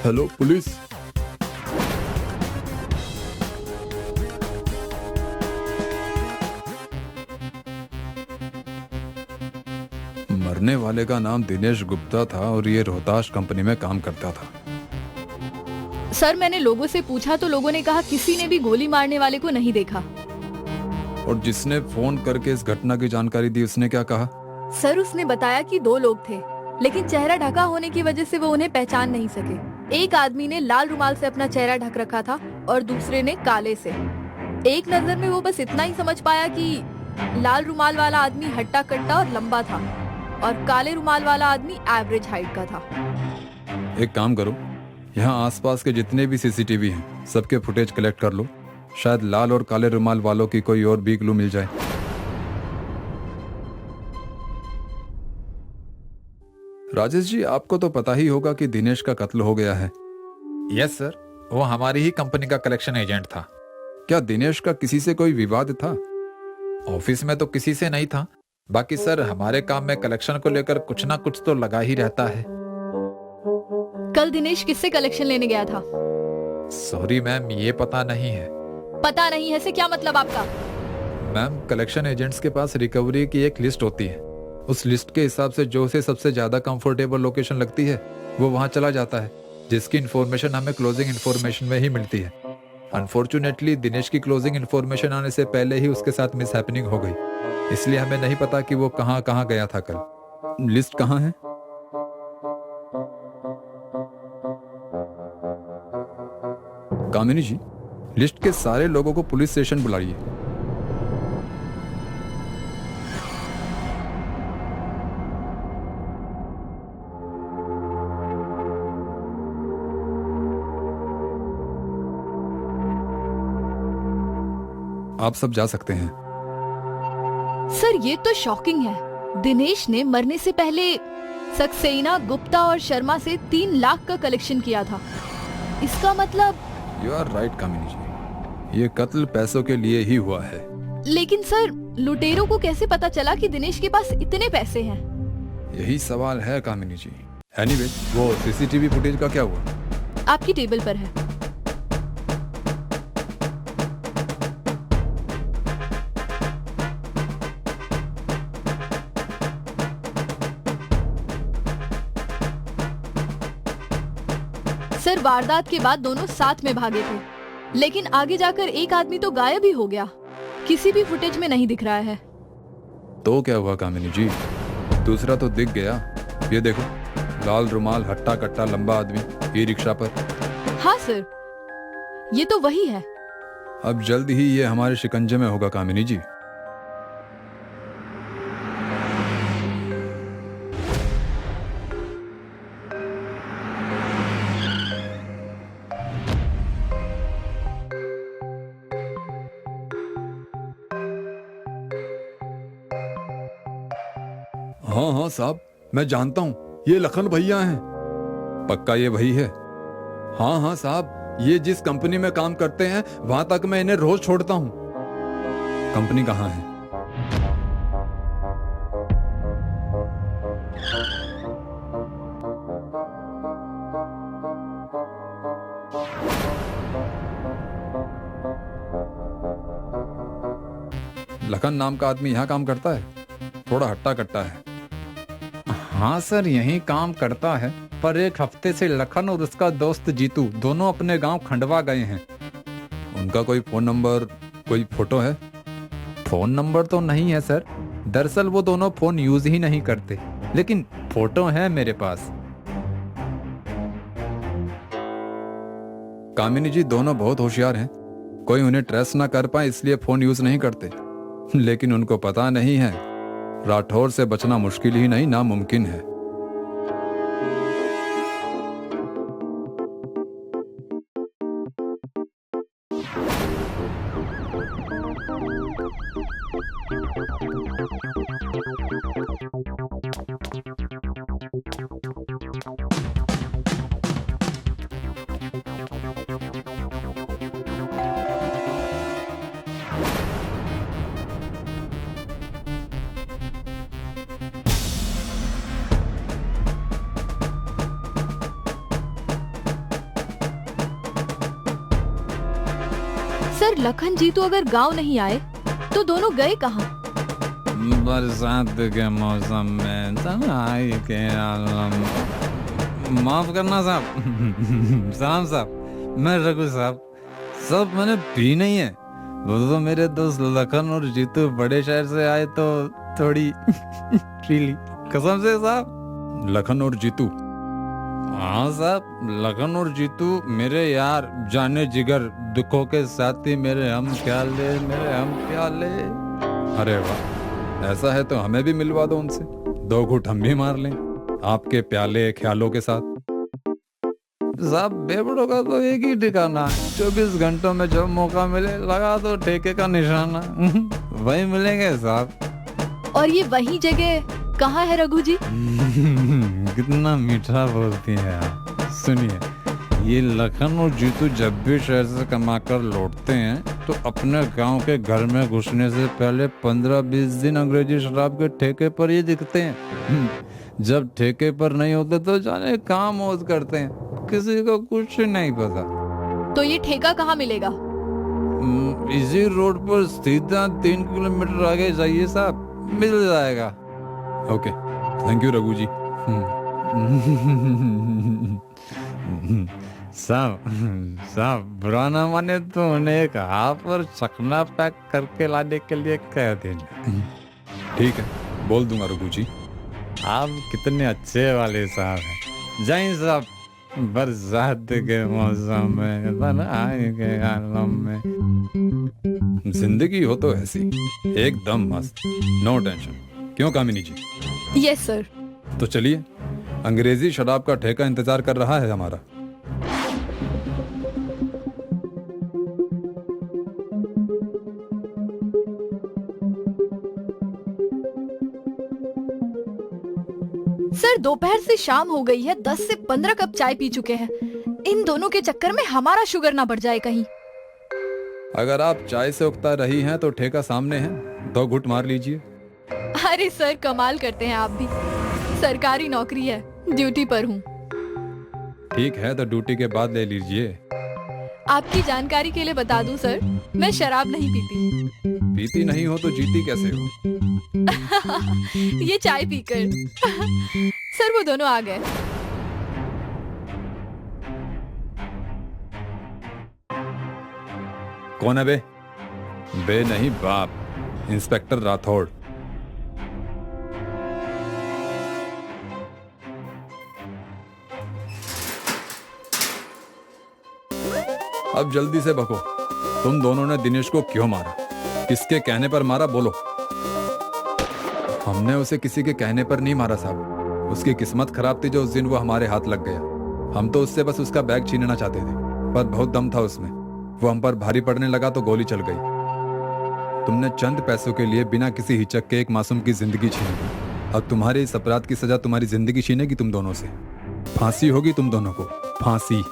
Hello police. मरने वाले का नाम दिनेश गुप्ता था और ये रोहतास कंपनी में काम करता था। सर मैंने लोगों से पूछा तो लोगों ने कहा किसी ने भी गोली मारने वाले को नहीं देखा। और जिसने फोन करके इस घटना की जानकारी दी उसने क्या कहा? सर उसने बताया कि 2 लोग थे, लेकिन चेहरा ढका होने की वजह से वो उन्हें पहचान नहीं सके। एक आदमी ने लाल रुमाल से अपना चेहरा ढक रखा था और दूसरे ने काले से। एक नजर में वो बस इतना ही समझ पाया कि लाल रुमाल वाला आदमी हट्टा कट्टा और लंबा था और काले रुमाल वाला आदमी एवरेज हाइट का था। एक काम करो, यहाँ आसपास के जितने भी सीसीटीवी हैं सबके फुटेज कलेक्ट कर लो। शायद लाल और काले रुमाल वालों की कोई और भी क्लू मिल जाए। राजेश जी, आपको तो पता ही होगा कि दिनेश का कत्ल हो गया है। यस सर, वो हमारी ही कंपनी का कलेक्शन एजेंट था। क्या दिनेश का किसी से कोई विवाद था? ऑफिस में तो किसी से नहीं था, बाकी सर हमारे काम में कलेक्शन को लेकर कुछ ना कुछ तो लगा ही रहता है। कल दिनेश किससे कलेक्शन लेने गया था? सॉरी मैम, ये पता नहीं है। पता नहीं है से क्या मतलब आपका? मैम, कलेक्शन एजेंट्स के पास रिकवरी की एक लिस्ट होती है। उस लिस्ट के हिसाब से जो उसे सबसे ज्यादा कंफर्टेबल लोकेशन लगती है वो वहां चला जाता है, जिसकी इन्फॉर्मेशन हमें क्लोजिंग इन्फॉर्मेशन में ही मिलती है। अनफॉर्चुनेटली दिनेश की क्लोजिंग इन्फॉर्मेशन आने से पहले ही उसके साथ मिस हैपनिंग हो गई, इसलिए हमें नहीं पता कि वो कहाँ कहाँ गया था कल। लिस्ट कहाँ है? कामिनी जी, लिस्ट के सारे लोगों को पुलिस स्टेशन बुलाइए। आप सब जा सकते हैं। सर ये तो शॉकिंग है। दिनेश ने मरने से पहले सक्सेना, गुप्ता और शर्मा से 3 लाख का कलेक्शन किया था। इसका मतलब यू आर राइट कामिनी जी, ये कत्ल पैसों के लिए ही हुआ है। लेकिन सर लुटेरों को कैसे पता चला कि दिनेश के पास इतने पैसे हैं? यही सवाल है कामिनी जी। एनीवे, वो सीसीटीवी फुटेज का क्या हुआ? आपकी टेबल पर है। सर वारदात के बाद दोनों साथ में भागे थे, लेकिन आगे जाकर एक आदमी तो गायब ही हो गया। किसी भी फुटेज में नहीं दिख रहा है। तो क्या हुआ कामिनी जी? दूसरा तो दिख गया। ये देखो, लाल रुमाल, हट्टा कट्टा, लंबा आदमी, ई रिक्शा पर। हाँ सर, ये तो वही है। अब जल्द ही ये हमारे शिकंजे में होगा कामिनी जी। हाँ हाँ साहब, मैं जानता हूँ, ये लखन भैया हैं। पक्का ये वही है? हाँ हाँ साहब, ये जिस कंपनी में काम करते हैं वहां तक मैं इन्हें रोज छोड़ता हूँ। कंपनी कहाँ है? लखन नाम का आदमी यहाँ काम करता है? थोड़ा हट्टा कट्टा है। हाँ सर, यही काम करता है, पर एक हफ्ते से लखन और उसका दोस्त जीतू दोनों अपने गांव खंडवा गए हैं। उनका कोई फोन नंबर, कोई फोटो है? फोन नंबर तो नहीं है सर, दरअसल वो दोनों फोन यूज ही नहीं करते, लेकिन फोटो है मेरे पास। कामिनी जी दोनों बहुत होशियार हैं। कोई उन्हें ट्रेस ना कर पाए इसलिए फोन यूज नहीं करते, लेकिन उनको पता नहीं है राठौर से बचना मुश्किल ही नहीं, नामुमकिन है। सर लखन जी तो अगर गांव नहीं आए तो दोनों गए कहाँ? बरसात के मौसम में तन्हाई के आलम। माफ करना साहब। सलाम साहब, मैं रघु साहब। सब मैंने पी नहीं है। वो तो मेरे दोस्त लखन और जीतू बड़े शहर से आए तो थोड़ी पी ली, कसम से साहब। लखन और जीतू? हाँ साहब, लखन और जीतू मेरे यार, जाने जिगर, दुखों के साथी, मेरे हम प्याले, मेरे हम प्याले। अरे वाह, ऐसा है तो हमें भी मिलवा दो उनसे, 2 घूंट हम भी मार लें आपके प्याले ख्यालों के साथ। साहब बेबड़ों का तो एक ही ठिकाना, 24 घंटों में जब मौका मिले लगा दो ठेके का निशाना। वही मिलेंगे साहब। और ये वही जगह कहाँ है रघु जी? कितना मीठा बोलती है आप। सुनिए, ये लखन और जीतू जब भी शहर से कमाकर लौटते हैं तो अपने गांव के घर में घुसने से पहले 15-20 दिन अंग्रेजी शराब के ठेके पर ही दिखते हैं। जब ठेके पर नहीं होते तो जाने कहाँ मौज करते हैं, किसी को कुछ नहीं पता। तो ये ठेका कहाँ मिलेगा? इसी रोड पर सीधा 3 किलोमीटर आगे जाइए साहब, मिल जाएगा। ओके, थैंक यू रघु जी। साहब बुरा ना माने तो उन्हें एक हाफ और चकना पैक करके लाने के लिए कह देना। ठीक है, बोल दूंगा रघु जी। आप कितने अच्छे वाले साहब हैं। जय साहब, बरसात के मौसम में तन्हाई के आलम में। जिंदगी हो तो ऐसी, एकदम मस्त, नो टेंशन। क्यों कामिनी जी? Yes sir. तो चलिए, अंग्रेजी शराब का ठेका इंतजार कर रहा है हमारा। सर दोपहर से शाम हो गई है, 10 से 15 कप चाय पी चुके हैं। इन दोनों के चक्कर में हमारा शुगर ना बढ़ जाए कहीं। अगर आप चाय से उकता रही हैं तो ठेका सामने है, 2 घूंट मार लीजिए। अरे सर कमाल करते हैं आप भी। सरकारी नौकरी है, ड्यूटी पर हूँ। ठीक है, तो ड्यूटी के बाद ले लीजिए। आपकी जानकारी के लिए बता दूं सर, मैं शराब नहीं पीती। पीती नहीं हो तो जीती कैसे हो? ये चाय पीकर। सर वो दोनों आ गए। कौन है बे? बे नहीं बाप, इंस्पेक्टर राठौड़। अब जल्दी से बको, तुम दोनों ने दिनेश को क्यों मारा? किसके कहने पर मारा, बोलो। हमने उसे किसी के कहने पर नहीं मारा साहब। उसकी किस्मत खराब थी जो उस दिन वो हमारे हाथ लग गया। हम तो उससे बस उसका बैग छीनना चाहते थे, पर बहुत दम था उसमें। वो हम पर भारी पड़ने लगा तो गोली चल गई। तुमने चंद पैसों के लिए बिना किसी हिचक के एक मासूम की जिंदगी छीन ली। अब तुम्हारे इस अपराध की सजा तुम्हारी जिंदगी छीनेगी तुम दोनों से। फांसी होगी तुम दोनों को, फांसी।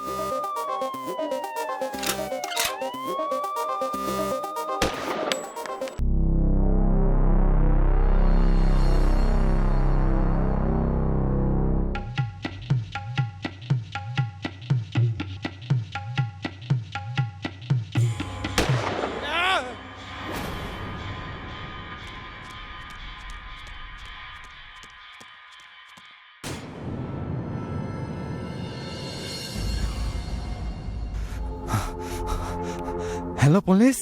Hello police.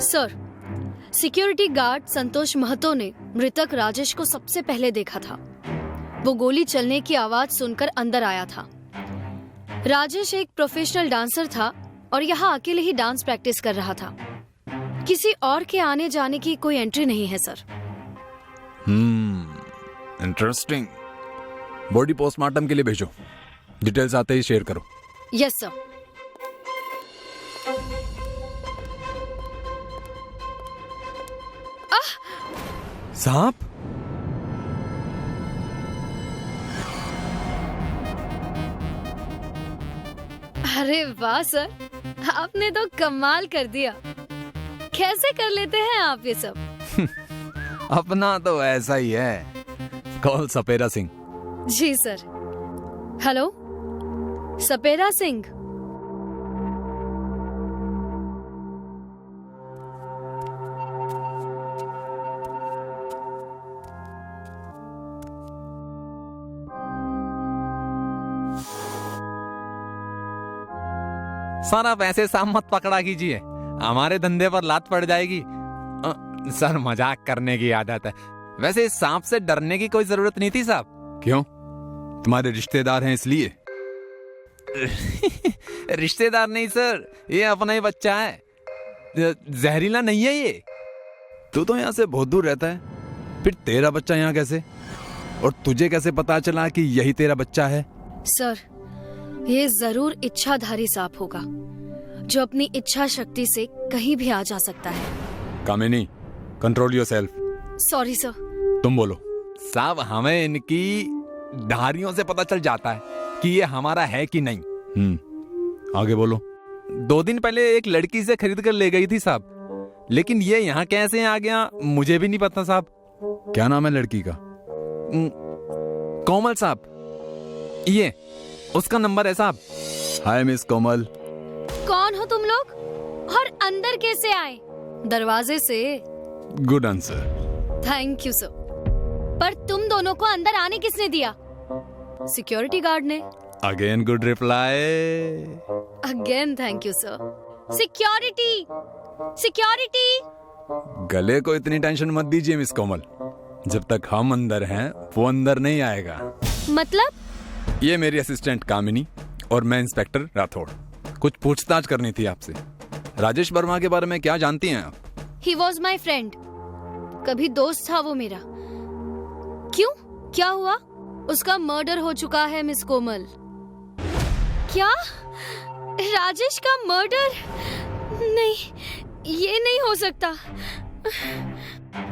Sir, security guard Santosh Mahato ने मृतक राजेश को सबसे पहले देखा था। वो गोली चलने की आवाज सुनकर अंदर आया था। राजेश एक प्रोफेशनल डांसर था और यहाँ अकेले ही डांस प्रैक्टिस कर रहा था। किसी और के आने जाने की कोई एंट्री नहीं है सर। इंटरेस्टिंग। बॉडी पोस्टमार्टम के लिए भेजो, डिटेल्स आते ही शेयर करो। Yes sir. सांप? अरे वाह सर, आपने तो कमाल कर दिया। कैसे कर लेते हैं आप ये सब? अपना तो ऐसा ही है। कॉल सपेरा सिंह। जी सर। हेलो सपेरा सिंह। सर आप ऐसे सांप मत पकड़ा कीजिए, हमारे धंधे पर लात पड़ जाएगी। सर मजाक करने की आदत है। वैसे इस सांप से डरने की कोई जरूरत नहीं थी साहब। क्यों? तुम्हारे रिश्तेदार हैं इसलिए? रिश्तेदार नहीं सर, ये अपना ही बच्चा है। जहरीला नहीं है ये। तू तो यहाँ से बहुत दूर रहता है, फिर तेरा बच्चा यहाँ कैसे? और तुझे कैसे पता चला कि यही तेरा बच्चा है? सर ये जरूर इच्छाधारी सांप होगा जो अपनी इच्छा शक्ति से कहीं भी आ जा सकता है। कामिनी, कंट्रोल योरसेल्फ। Sorry sir. तुम बोलो। साहब हमें इनकी धारियों से पता चल जाता है कि ये हमारा है कि नहीं। आगे बोलो। 2 दिन पहले एक लड़की से खरीद कर ले गई थी साहब, लेकिन ये यहाँ कैसे आ गया मुझे भी नहीं पता साहब। क्या नाम है लड़की का? कोमल साहब, ये उसका नंबर है साहब। हाय मिस कोमल। कौन हो तुम लोग और अंदर कैसे आए? दरवाजे से। Good answer. Thank you sir. पर तुम दोनों को अंदर आने किसने दिया? सिक्योरिटी गार्ड ने। Again good reply. Again thank you sir. Security security. गले को इतनी टेंशन मत दीजिए मिस कोमल, जब तक हम अंदर हैं वो अंदर नहीं आएगा। मतलब? ये मेरी असिस्टेंट कामिनी और मैं इंस्पेक्टर राठौड़। कुछ पूछताछ करनी थी आपसे। राजेश वर्मा के बारे में क्या जानती हैं आप? He was my friend. कभी दोस्त था वो मेरा। क्यों? क्या हुआ? उसका मर्डर हो चुका है मिस कोमल। क्या? राजेश का मर्डर? नहीं, ये नहीं हो सकता।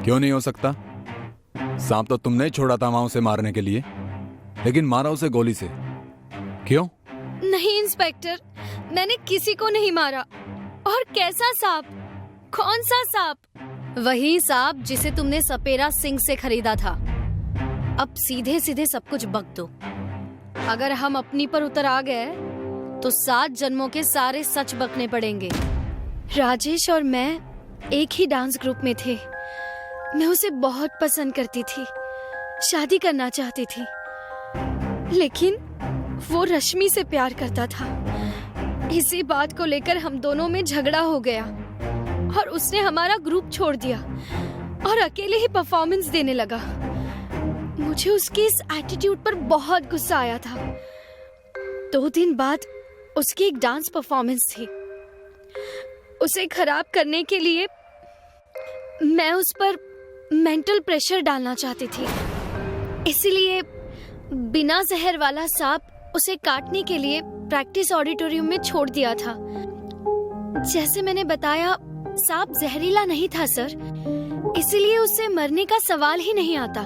क्यों नहीं हो सकता? सांप तो तुमने ही छोड़ा था वहां उसे मारने के लिए, लेकिन मारा उसे गोली से। क्यों? नहीं इंस्पेक्टर, मैंने किसी को नहीं मारा। और कैसा सांप? कौन सा सांप? वही सांप जिसे तुमने सपेरा सिंह से खरीदा था। अब सीधे सीधे सब कुछ बक दो। अगर हम अपनी पर उतर आ गए तो 7 जन्मों के सारे सच बकने पड़ेंगे। राजेश और मैं एक ही डांस ग्रुप में थे। मैं उसे बहुत पसंद करती थी, शादी करना चाहती थी, लेकिन वो रश्मि से प्यार करता था। इसी बात को लेकर हम दोनों में झगड़ा हो गया और उसने हमारा ग्रुप छोड़ दिया और अकेले ही परफॉर्मेंस देने लगा। मुझे उसके इस एटीट्यूड पर बहुत गुस्सा आया था। 2 दिन बाद उसकी एक डांस परफॉर्मेंस थी। उसे खराब करने के लिए मैं उस पर मेंटल प्रेशर डालना चाहती थी, इसलिए बिना जहर वाला सांप उसे काटने के लिए प्रैक्टिस ऑडिटोरियम में छोड़ दिया था। जैसे मैंने बताया, सांप जहरीला नहीं था सर, इसलिए उससे मरने का सवाल ही नहीं आता।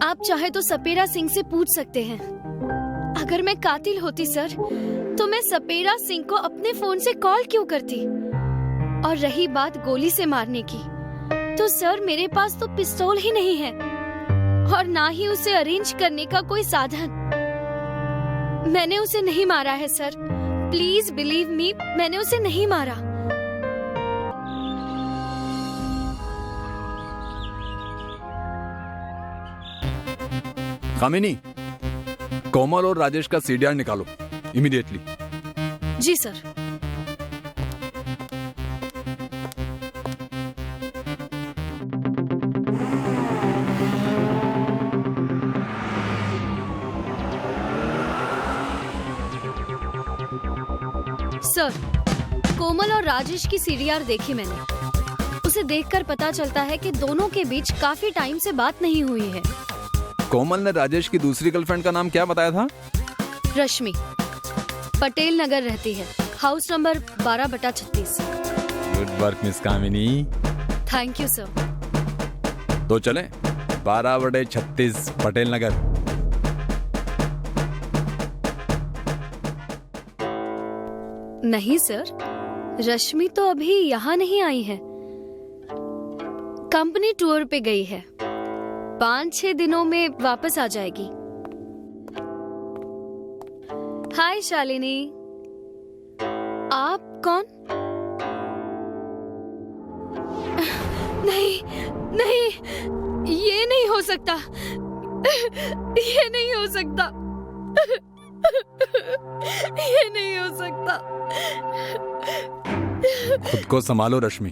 आप चाहे तो सपेरा सिंह से पूछ सकते हैं। अगर मैं कातिल होती सर, तो मैं सपेरा सिंह को अपने फोन से कॉल क्यों करती? और रही बात गोली से मारने की, तो सर मेरे पास तो पिस्तौल ही नहीं है और ना ही उसे अरेंज करने का कोई साधन। मैंने उसे नहीं मारा है सर, प्लीज बिलीव मी, मैंने उसे नहीं मारा। कामिनी, कोमल और राजेश का सीडीआर निकालो इमीडिएटली। जी सर। सर, कोमल और राजेश की सीडीआर देखी मैंने। उसे देखकर पता चलता है कि दोनों के बीच काफी टाइम से बात नहीं हुई है। कोमल ने राजेश की दूसरी गर्लफ्रेंड का नाम क्या बताया था? रश्मि। पटेल नगर रहती है, house number 12/36। Good work miss Kamini. Thank you sir. तो चलें 12/36 पटेल नगर। नहीं सर, रश्मि तो अभी यहाँ नहीं आई है, कंपनी टूर पे गई है। 5-6 दिनों में वापस आ जाएगी। हाय शालिनी, आप कौन? नहीं नहीं, ये नहीं हो सकता, ये नहीं हो सकता, ये नहीं हो सकता। खुद को संभालो रश्मि,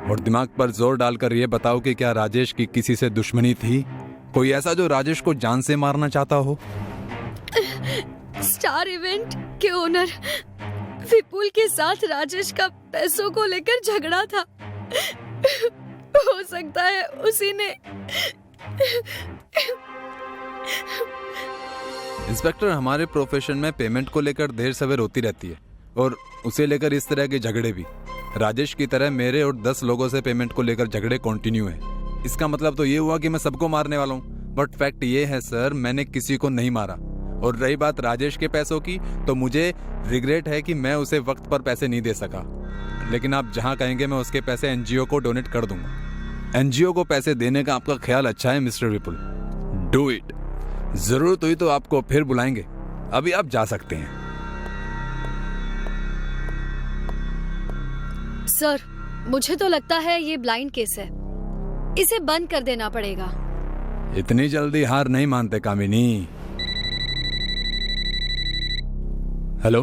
और दिमाग पर जोर डालकर ये बताओ कि क्या राजेश की किसी से दुश्मनी थी? कोई ऐसा जो राजेश को जान से मारना चाहता हो? स्टार इवेंट के ओनर विपुल के साथ राजेश का पैसों को लेकर झगड़ा था। हो सकता है उसी ने। इंस्पेक्टर, हमारे प्रोफेशन में पेमेंट को लेकर देर सवेर होती रहती है, और उसे लेकर इस तरह के झगड़े भी। राजेश की तरह मेरे और 10 लोगों से पेमेंट को लेकर झगड़े कंटिन्यू है। इसका मतलब तो ये हुआ कि मैं सबको मारने वाला हूँ, बट फैक्ट ये है सर, मैंने किसी को नहीं मारा। और रही बात राजेश के पैसों की, तो मुझे रिग्रेट है कि मैं उसे वक्त पर पैसे नहीं दे सका, लेकिन आप जहाँ कहेंगे मैं उसके पैसे एनजीओ को डोनेट कर दूंगा। एनजीओ को पैसे देने का आपका ख्याल अच्छा है मिस्टर विपुल, डू इट। जरूरत हुई तो आपको फिर बुलाएंगे, अभी आप जा सकते हैं। सर, मुझे तो लगता है ये ब्लाइंड केस है, इसे बंद कर देना पड़ेगा। इतनी जल्दी हार नहीं मानते कामिनी। हेलो।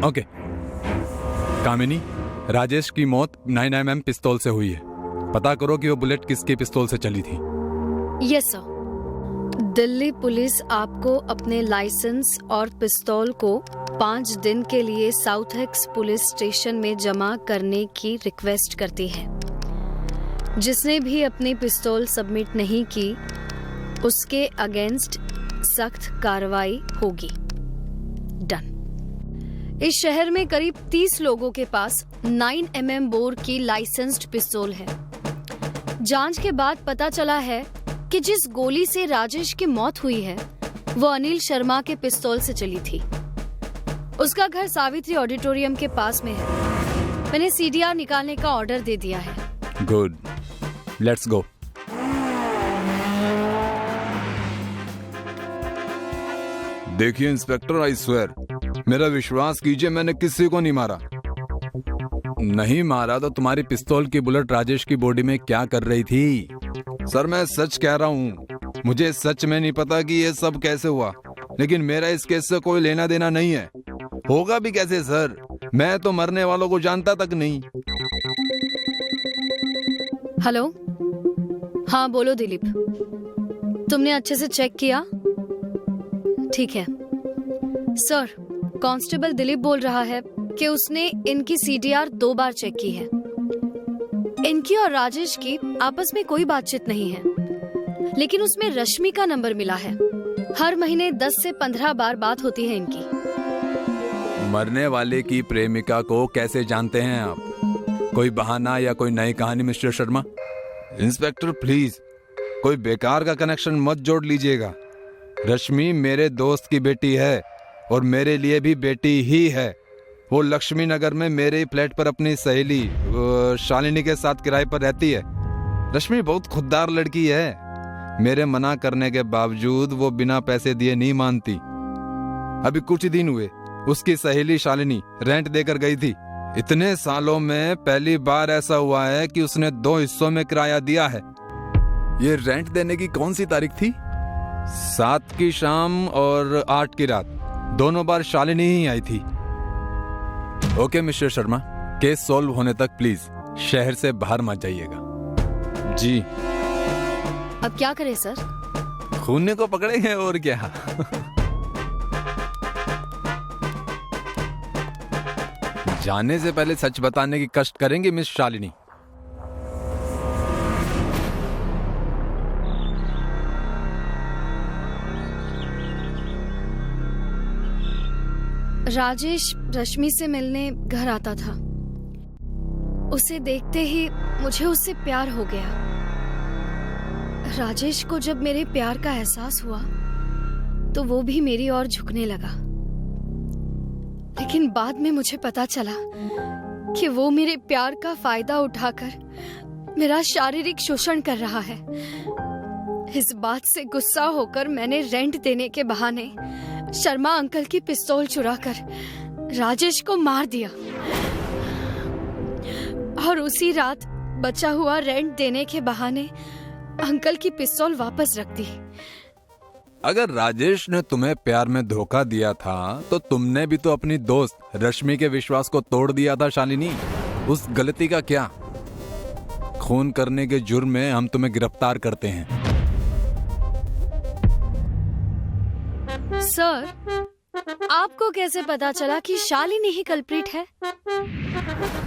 ओके। कामिनी, राजेश की मौत 9mm पिस्तौल से हुई है। पता करो कि वो बुलेट किसकी पिस्तौल से चली थी। Yes sir. दिल्ली पुलिस आपको अपने लाइसेंस और पिस्तौल को 5 दिन के लिए साउथ एक्स पुलिस स्टेशन में जमा करने की रिक्वेस्ट करती है। जिसने भी अपनी पिस्तौल सबमिट नहीं की, उसके अगेंस्ट सख्त कार्रवाई होगी। डन। इस शहर में करीब 30 लोगों के पास 9mm बोर की लाइसेंस्ड पिस्तौल है। जांच के बाद पता चला है कि जिस गोली से राजेश की मौत हुई है, वो अनिल शर्मा के पिस्तौल से चली थी। उसका घर सावित्री ऑडिटोरियम के पास में है। मैंने सीडीआर निकालने का ऑर्डर दे दिया है। Good, let's go. देखिए इंस्पेक्टर, आई स्वेयर, मेरा विश्वास कीजिए, मैंने किसी को नहीं मारा। नहीं मारा तो तुम्हारी पिस्तौल की बुलेट राजेश की बॉडी में क्या कर रही थी? सर, मैं सच कह रहा हूँ, मुझे सच में नहीं पता कि ये सब कैसे हुआ, लेकिन मेरा इस केस से कोई लेना देना नहीं है। होगा भी कैसे सर, मैं तो मरने वालों को जानता तक नहीं। हेलो। हाँ बोलो दिलीप, तुमने अच्छे से चेक किया? ठीक है सर। कांस्टेबल दिलीप बोल रहा है कि उसने इनकी सीडीआर 2 बार चेक की है। इनकी और राजेश की आपस में कोई बातचीत नहीं है, लेकिन उसमें रश्मि का नंबर मिला है। हर महीने 10 से 15 बार बात होती है इनकी। मरने वाले की प्रेमिका को कैसे जानते हैं आप? कोई बहाना या कोई नई कहानी मिस्टर शर्मा? इंस्पेक्टर प्लीज, कोई बेकार का कनेक्शन मत जोड़ लीजिएगा। रश्मि मेरे दोस्त की बेटी है और मेरे लिए भी बेटी ही है। वो लक्ष्मी नगर में मेरे ही फ्लैट पर अपनी सहेली शालिनी के साथ किराए पर रहती है। रश्मि बहुत खुददार लड़की है। मेरे मना करने के बावजूद वो बिना पैसे दिए नहीं मानती। अभी कुछ दिन हुए उसकी सहेली शालिनी रेंट देकर गई थी। इतने सालों में पहली बार ऐसा हुआ है कि उसने 2 हिस्सों में किराया दिया है। ये रेंट देने की कौन सी तारीख थी? 7 की शाम और 8 की रात, दोनों बार शालिनी ही आई थी। Okay mister Sharma, case solve होने तक प्लीज शहर से बाहर मत जाइएगा। जी। अब क्या करें सर? खूने को पकड़ेंगे और क्या। जाने से पहले सच बताने की कष्ट करेंगे मिस शालिनी। राजेश रश्मि से मिलने घर आता था। उसे देखते ही मुझे उससे प्यार हो गया। राजेश को जब मेरे प्यार का एहसास हुआ तो वो भी मेरी ओर झुकने लगा, लेकिन बाद में मुझे पता चला कि वो मेरे प्यार का फायदा उठाकर मेरा शारीरिक शोषण कर रहा है। इस बात से गुस्सा होकर मैंने रेंट देने के बहाने शर्मा अंकल की पिस्तौल चुराकर राजेश को मार दिया और उसी रात बचा हुआ रेंट देने के बहाने अंकल की पिस्तौल वापस रख दी। अगर राजेश ने तुम्हें प्यार में धोखा दिया था तो तुमने भी तो अपनी दोस्त रश्मि के विश्वास को तोड़ दिया था शालिनी। उस गलती का क्या? खून करने के जुर्म में हम तुम्हें गिरफ्तार करते हैं। सर, आपको कैसे पता चला कि शालिनी ही कल्प्रिट है?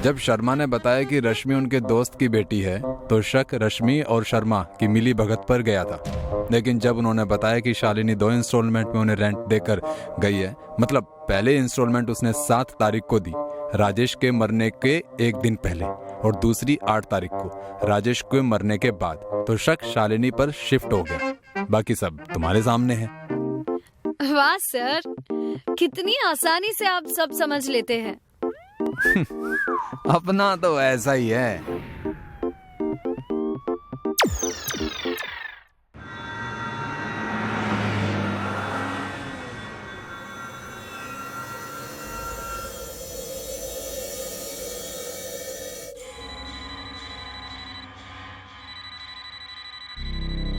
जब शर्मा ने बताया कि रश्मि उनके दोस्त की बेटी है तो शक रश्मि और शर्मा की मिली भगत पर गया था, लेकिन जब उन्होंने बताया कि शालिनी 2 इंस्टॉलमेंट में उन्हें रेंट देकर गई है, मतलब पहले इंस्टॉलमेंट उसने 7 तारीख को दी, राजेश के मरने के 1 दिन पहले, और दूसरी 8 तारीख को राजेश के मरने के बाद, तो शक शालिनी पर शिफ्ट हो गया। बाकी सब तुम्हारे सामने है। वाह सर, कितनी आसानी से आप सब समझ लेते हैं। अपना तो ऐसा ही है।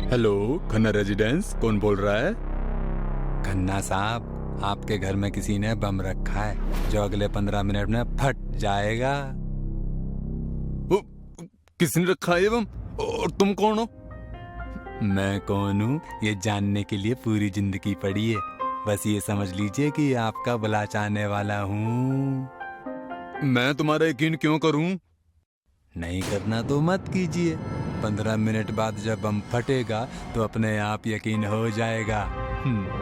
हेलो, खन्ना रेजिडेंस, कौन बोल रहा है? खन्ना साहब, आपके घर में किसी ने बम रखा है जो अगले 15 मिनट में फट जाएगा। किसने रखा है ये बम? और तुम कौन हो? मैं कौन हूँ ये जानने के लिए पूरी जिंदगी पड़ी है। बस ये समझ लीजिए कि आपका भला चाहने वाला हूँ। मैं तुम्हारा यकीन क्यों करूँ? नहीं करना तो मत कीजिए। 15 मिनट बाद जब बम फटेगा तो अपने आप यकीन हो जाएगा।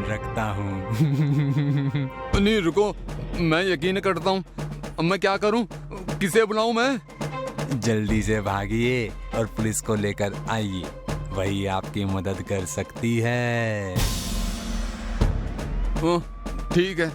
रखता हूँ। नहीं रुको, मैं यकीन करता हूँ। अब मैं क्या करूँ? किसे बुलाऊं मैं? जल्दी से भागिए और पुलिस को लेकर आइए, वही आपकी मदद कर सकती है। ठीक है।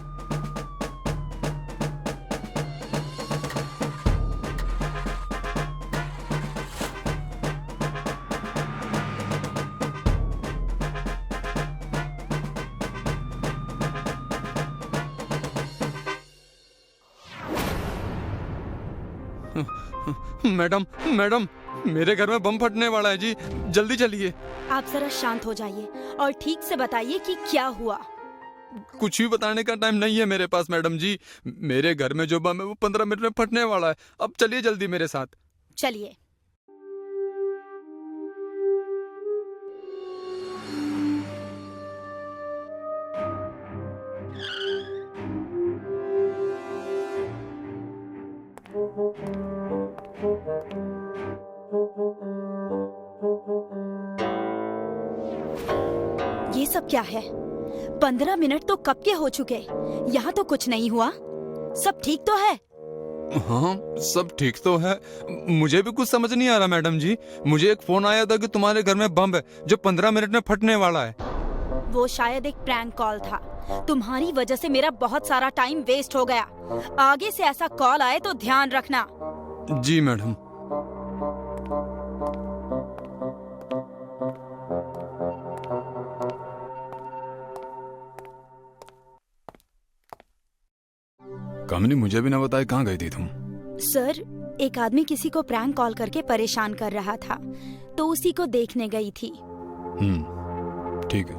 मैडम, मैडम, मेरे घर में बम फटने वाला है जी, जल्दी चलिए। आप जरा शांत हो जाइए और ठीक से बताइए कि क्या हुआ। कुछ भी बताने का टाइम नहीं है मेरे पास मैडम जी। मेरे घर में जो बम है वो 15 मिनट में फटने वाला है। अब चलिए जल्दी मेरे साथ। चलिए। ये सब क्या है? 15 मिनट तो कब के हो चुके। यहाँ तो कुछ नहीं हुआ। सब ठीक तो है? हाँ, सब ठीक तो है। मुझे भी कुछ समझ नहीं आ रहा मैडम जी। मुझे एक फोन आया था कि तुम्हारे घर में बम है जो 15 मिनट में फटने वाला है। वो शायद एक प्रैंक कॉल था। तुम्हारी वजह से मेरा बहुत सारा टाइम वेस्ट हो गया। आगे से ऐसा कॉल आए तो ध्यान रखना। जी मैडम। कामिनी, मुझे भी ना बताए कहाँ गई थी तुम? सर, एक आदमी किसी को प्रैंक कॉल करके परेशान कर रहा था, तो उसी को देखने गई थी। ठीक है।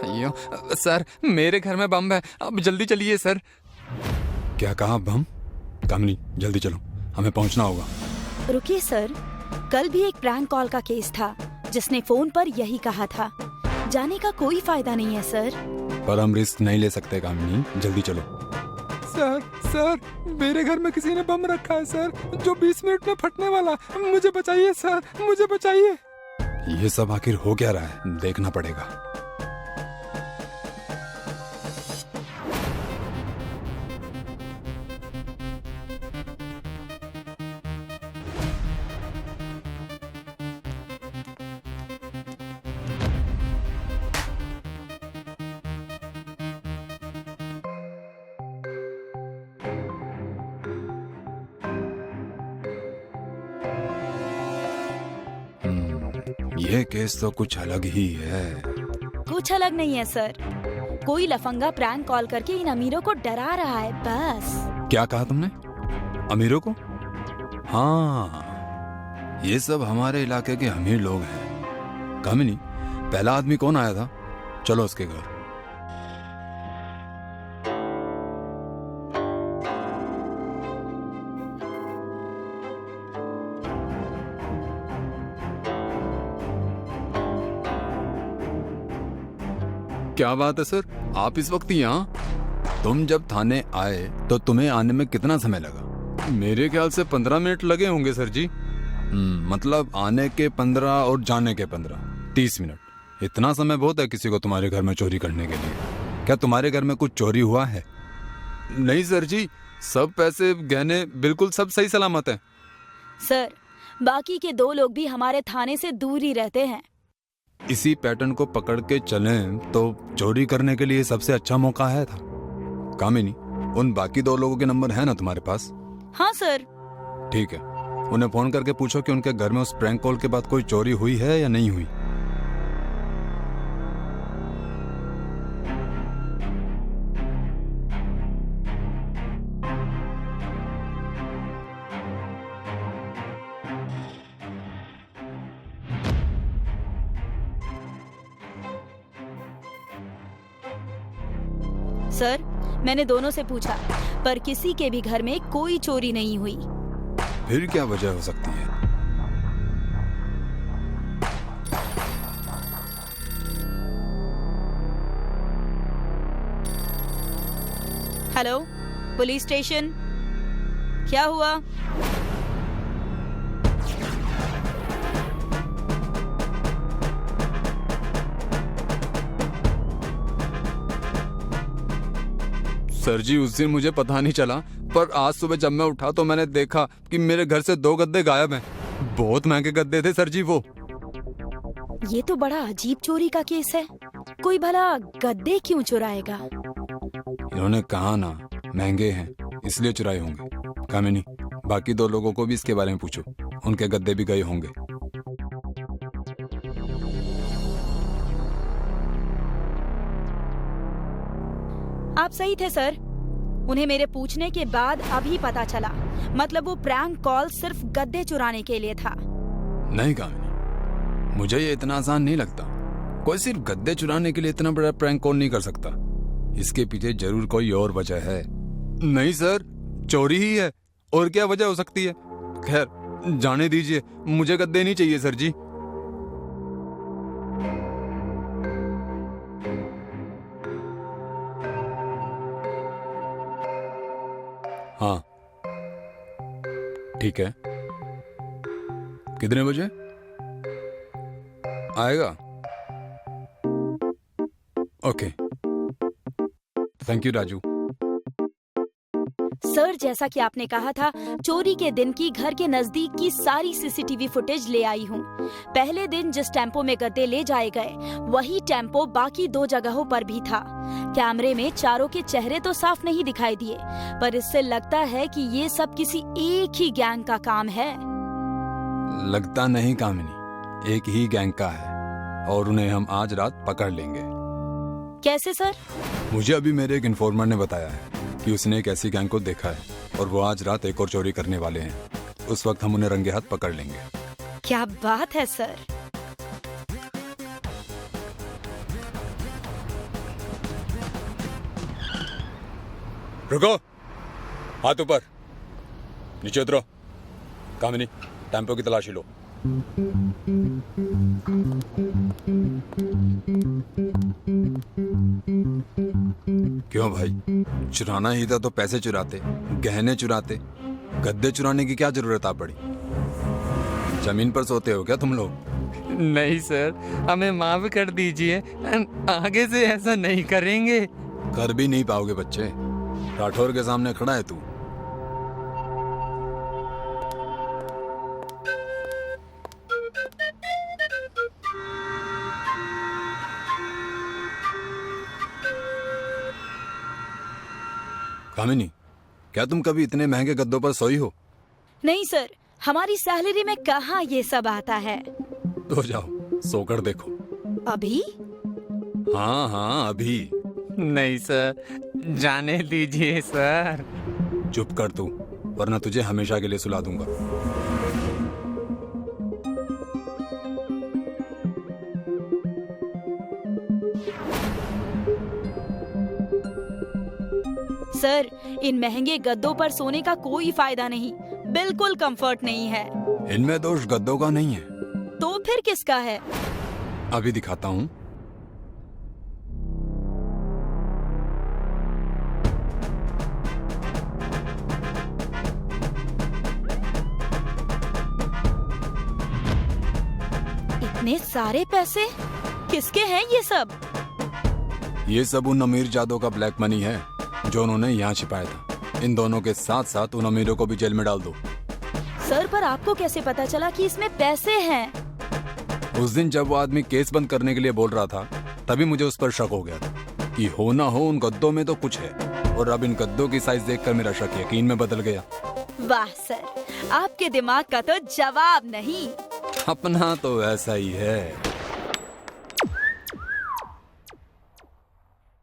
अयो, सर, मेरे घर में बम है। अब जल्दी चलिए सर। क्या कहा? बम? कामिनी, जल्दी चलो, हमें पहुंचना होगा। रुकिए सर, कल भी एक प्रैंक कॉल का केस था जिसने फोन पर यही कहा था। जाने का कोई फायदा नहीं है सर। पर हम रिस्क नहीं ले सकते कामिनी, जल्दी चलो। सर, मेरे घर में किसी ने बम रखा है सर, जो 20 मिनट में फटने वाला। मुझे बचाइए सर, मुझे बचाइए। ये सब आखिर हो क्या रहा है, देखना पड़ेगा। यह केस तो कुछ अलग ही है। कुछ अलग नहीं है सर, कोई लफंगा प्रैंक कॉल करके इन अमीरों को डरा रहा है बस। क्या कहा तुमने? अमीरों को? हाँ, ये सब हमारे इलाके के अमीर लोग हैं। कामिनी, पहला आदमी कौन आया था? चलो उसके घर। क्या बात है सर, आप इस वक्त यहाँ? तुम जब थाने आए तो तुम्हें आने में कितना समय लगा? मेरे ख्याल से 15 मिनट लगे होंगे सर जी। मतलब आने के 15 और जाने के 15, 30 मिनट। इतना समय बहुत है किसी को तुम्हारे घर में चोरी करने के लिए। क्या तुम्हारे घर में कुछ चोरी हुआ है? नहीं सर जी, सब पैसे गहने बिल्कुल सब सही सलामत है। सर, बाकी के 2 लोग भी हमारे थाने से दूर ही रहते हैं। इसी पैटर्न को पकड़ के चलें तो चोरी करने के लिए सबसे अच्छा मौका है था। कामिनी, उन बाकी 2 लोगों के नंबर है ना तुम्हारे पास? हाँ सर। ठीक है, उन्हें फोन करके पूछो कि उनके घर में उस प्रैंक कॉल के बाद कोई चोरी हुई है या नहीं हुई। सर, मैंने दोनों से पूछा पर किसी के भी घर में कोई चोरी नहीं हुई। फिर क्या वजह हो सकती है? हेलो, पुलिस स्टेशन, क्या हुआ? सर जी, उस दिन मुझे पता नहीं चला, पर आज सुबह जब मैं उठा तो मैंने देखा कि मेरे घर से 2 गद्दे गायब हैं। बहुत महंगे गद्दे थे सर जी वो। ये तो बड़ा अजीब चोरी का केस है। कोई भला गद्दे क्यों चुराएगा? इन्होंने कहा ना, महंगे हैं इसलिए चुराए होंगे। कामिनी, बाकी 2 लोगों को भी इसके बारे में पूछो, उनके गद्दे भी गए होंगे। आप सही थे सर, उन्हें मेरे पूछने के बाद अभी पता चला। मतलब वो प्रैंक कॉल सिर्फ गद्दे चुराने के लिए था। नहीं कामिनी, मुझे ये इतना आसान नहीं लगता। कोई सिर्फ गद्दे चुराने के लिए इतना बड़ा प्रैंक कॉल नहीं कर सकता। इसके पीछे जरूर कोई और वजह है। नहीं सर, चोरी ही है, और क्या वजह हो सकती है? खैर जाने दीजिए, मुझे गद्दे नहीं चाहिए सर जी। हाँ ठीक है, कितने बजे आएगा? Okay, thank you Raju. Sir, जैसा कि आपने कहा था, चोरी के दिन की घर के नजदीक की सारी सीसीटीवी फुटेज ले आई हूँ। पहले दिन जिस टेम्पो में गद्दे ले जाए गए, वही टेम्पो बाकी 2 जगहों पर भी था। कैमरे में चारों के चेहरे तो साफ नहीं दिखाई दिए, पर इससे लगता है कि ये सब किसी एक ही गैंग का काम है। लगता नहीं कामिनी, एक ही गैंग का है, और उन्हें हम आज रात पकड़ लेंगे। कैसे सर? मुझे अभी मेरे एक इन्फॉर्मर ने बताया है कि उसने एक ऐसी गैंग को देखा है, और वो आज रात एक और चोरी करने वाले हैं। उस वक्त हम उन्हें रंगे हाथ पकड़ लेंगे। क्या बात है सर। रुको, हाथ ऊपर, नीचे उतरो। कामिनी, टेम्पो की तलाशी लो। क्यों भाई, चुराना ही था तो पैसे चुराते, गहने चुराते, गद्दे चुराने की क्या जरूरत आ पड़ी? जमीन पर सोते हो क्या तुम लोग? नहीं सर, हमें माफ कर दीजिए, आगे से ऐसा नहीं करेंगे। कर भी नहीं पाओगे बच्चे, राठौर के सामने खड़ा है तू। कामिनी, क्या तुम कभी इतने महंगे गद्दों पर सोई हो? नहीं सर, हमारी सैलरी में कहाँ ये सब आता है। तो जाओ, सोकर देखो। अभी? हाँ हाँ अभी। नहीं सर, जाने दीजिए सर। चुप कर तू, वरना तुझे हमेशा के लिए सुला दूंगा। सर, इन महंगे गद्दों पर सोने का कोई फायदा नहीं, बिल्कुल कंफर्ट नहीं है। इनमें दोष गद्दों का नहीं है। तो फिर किसका है? अभी दिखाता हूँ। इतने सारे पैसे किसके हैं ये सब? ये सब उन अमीर जादों का ब्लैक मनी है जो उन्होंने यहाँ छिपाया था। इन दोनों के साथ साथ उन अमीरों को भी जेल में डाल दो। सर, पर आपको कैसे पता चला कि इसमें पैसे हैं? उस दिन जब वो आदमी केस बंद करने के लिए बोल रहा था, तभी मुझे उस पर शक हो गया था कि हो ना हो उन गद्दों में तो कुछ है। और अब इन गद्दों की साइज देखकर मेरा शक यकीन में बदल गया। वाह सर, आपके दिमाग का तो जवाब नहीं। अपना तो ऐसा ही है।